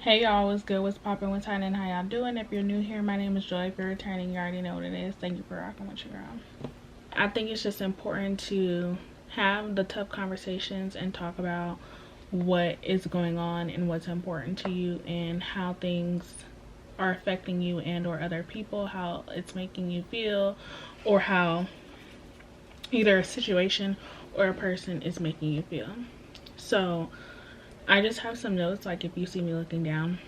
Hey y'all, what's good? What's poppin'? What's happening? How y'all doing? If you're new here, my name is Joy. If you're returning, you already know what it is. Thank you for rocking with your girl. I think it's just important to have the tough conversations and talk about what is going on and what's important to you and how things are affecting you and or other people, how it's making you feel, or how either a situation or a person is making you feel. So I just have some notes, like if you see me looking down.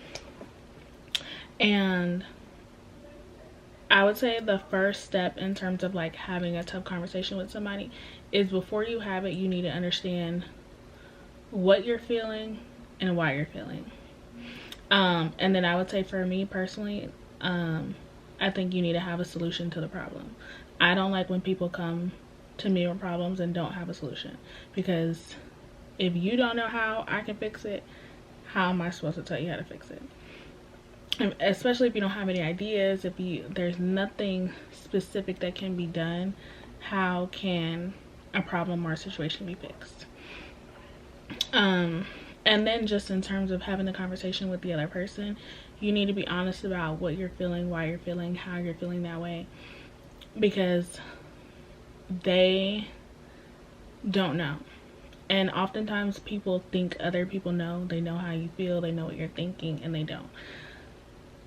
And I would say the first step in terms of like having a tough conversation with somebody is before you have it, you need to understand what you're feeling and why you're feeling. And then I would say for me personally, I think you need to have a solution to the problem. I don't like when people come to me with problems and don't have a solution, because if you don't know how I can fix it, how am I supposed to tell you how to fix it? And especially if you don't have any ideas, if there's nothing specific that can be done, how can a problem or a situation be fixed? And then just in terms of having the conversation with the other person, you need to be honest about what you're feeling, why you're feeling, how you're feeling that way, because they don't know. And oftentimes people think other people know. They know how you feel, they know what you're thinking, and they don't.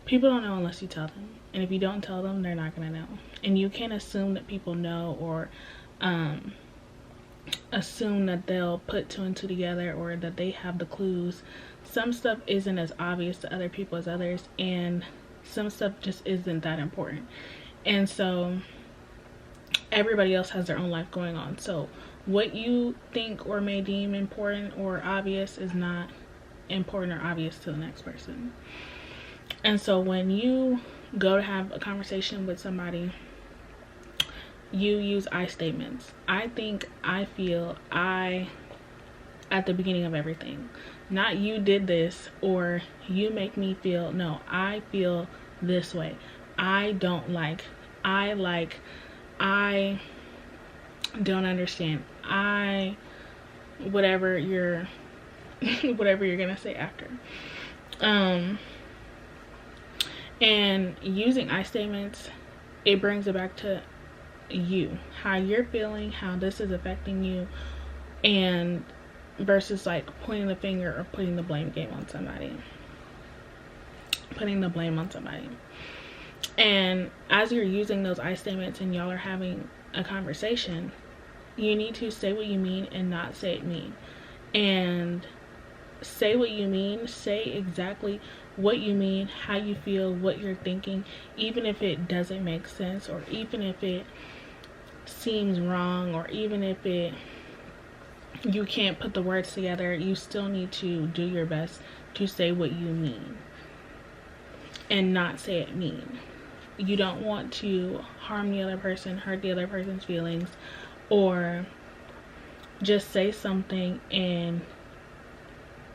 People don't know unless you tell them. And if you don't tell them, they're not going to know. And you can't assume that people know, or assume that they'll put two and two together, or that they have the clues. Some stuff isn't as obvious to other people as others, and some stuff just isn't that important. And so everybody else has their own life going on. So what you think or may deem important or obvious is not important or obvious to the next person. And so when you go to have a conversation with somebody, you use I statements. I think, I feel, I at the beginning of everything. Not you did this or you make me feel. No, I feel this way. I don't like. I like. I don't understand. Whatever you're gonna say after. And using I statements, it brings it back to you, how you're feeling, how this is affecting you, and versus like pointing the finger or putting the blame on somebody. And as you're using those I statements and y'all are having a conversation, you need to say what you mean and not say it mean. And say what you mean, say exactly what you mean, how you feel, what you're thinking, even if it doesn't make sense, or even if it seems wrong, or even if you can't put the words together. You still need to do your best to say what you mean and not say it mean. You don't want to harm the other person, hurt the other person's feelings, or just say something in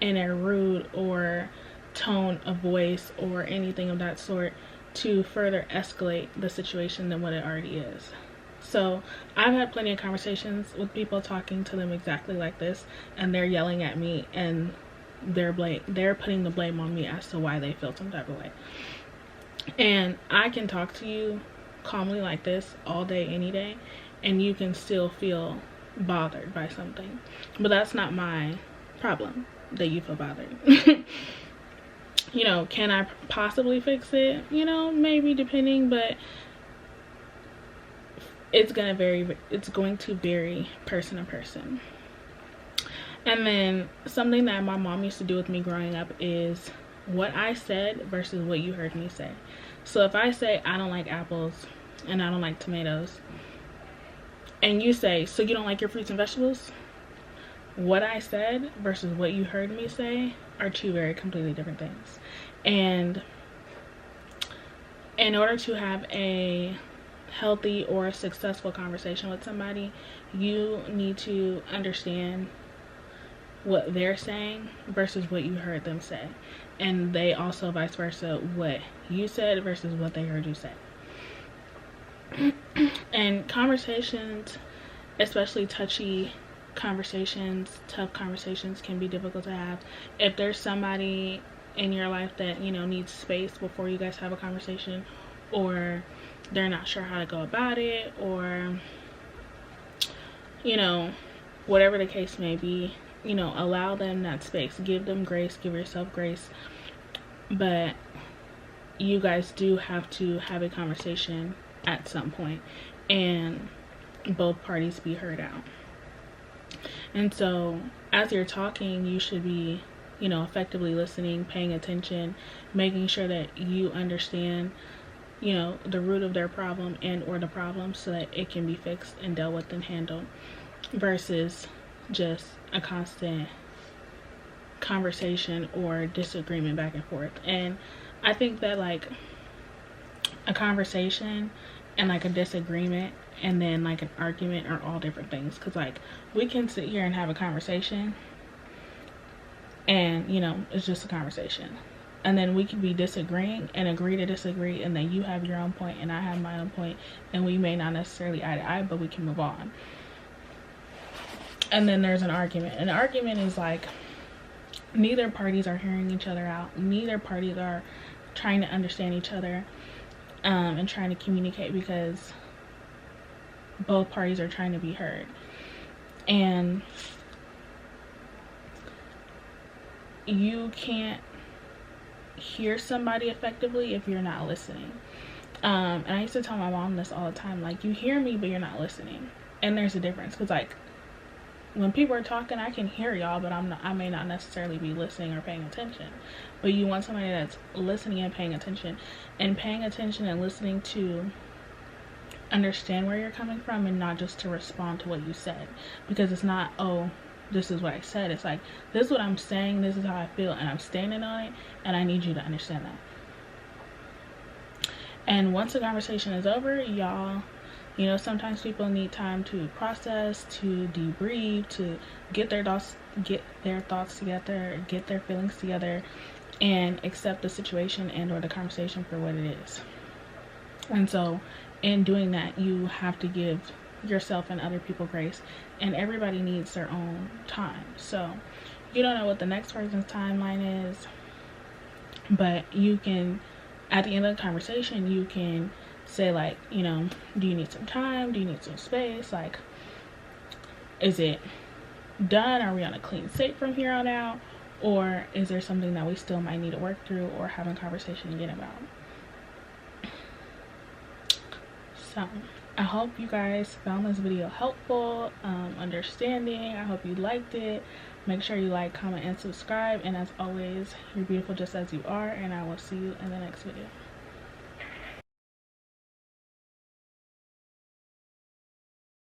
a rude or tone of voice or anything of that sort to further escalate the situation than what it already is. So I've had plenty of conversations with people talking to them exactly like this, and they're yelling at me and they're putting the blame on me as to why they feel some type of way. And I can talk to you calmly like this all day, any day, and you can still feel bothered by something. But that's not my problem that you feel bothered. You know, can I possibly fix it? You know, maybe, depending, but it's going to vary person to person. And then something that my mom used to do with me growing up is what I said versus what you heard me say. So if I say I don't like apples and I don't like tomatoes, and you say, so you don't like your fruits and vegetables? What I said versus what you heard me say are two very completely different things. And in order to have a healthy or successful conversation with somebody, you need to understand what they're saying versus what you heard them say, and they also vice versa, what you said versus what they heard you say. And conversations, especially touchy conversations, tough conversations, can be difficult to have if there's somebody in your life that, you know, needs space before you guys have a conversation, or they're not sure how to go about it, or, you know, whatever the case may be, you know, allow them that space. Give them grace, give yourself grace. But you guys do have to have a conversation at some point, and both parties be heard out. And so as you're talking, you should be, you know, effectively listening, paying attention, making sure that you understand, you know, the root of their problem and or the problem, so that it can be fixed and dealt with and handled, versus just a constant conversation or disagreement back and forth. And I think that like a conversation and like a disagreement and then like an argument are all different things, because like we can sit here and have a conversation and, you know, it's just a conversation, and then we could be disagreeing and agree to disagree, and then you have your own point and I have my own point, and we may not necessarily eye to eye, but we can move on. And then there's an argument. An argument is like neither parties are hearing each other out, neither parties are trying to understand each other and trying to communicate, because both parties are trying to be heard. And you can't hear somebody effectively if you're not listening. And I used to tell my mom this all the time, like, you hear me but you're not listening. And there's a difference, because like when people are talking, I can hear y'all, but I may not necessarily be listening or paying attention. But you want somebody that's listening and paying attention and listening to understand where you're coming from, and not just to respond to what you said, because it's not, oh, this is what I said. It's like, this is what I'm saying, this is how I feel, and I'm standing on it, and I need you to understand that. And once the conversation is over, y'all, you know, sometimes people need time to process, to debrief, to get their thoughts together, get their feelings together, and accept the situation and or the conversation for what it is. And so in doing that, you have to give yourself and other people grace, and everybody needs their own time. So you don't know what the next person's timeline is, but you can, at the end of the conversation, you can say like, you know, do you need some time? Do you need some space? Like, is it done? Are we on a clean slate from here on out? Or is there something that we still might need to work through or have a conversation again about? So I hope you guys found this video helpful, understanding. I hope you liked it. Make sure you like, comment, and subscribe. And as always, you're beautiful just as you are, and I will see you in the next video.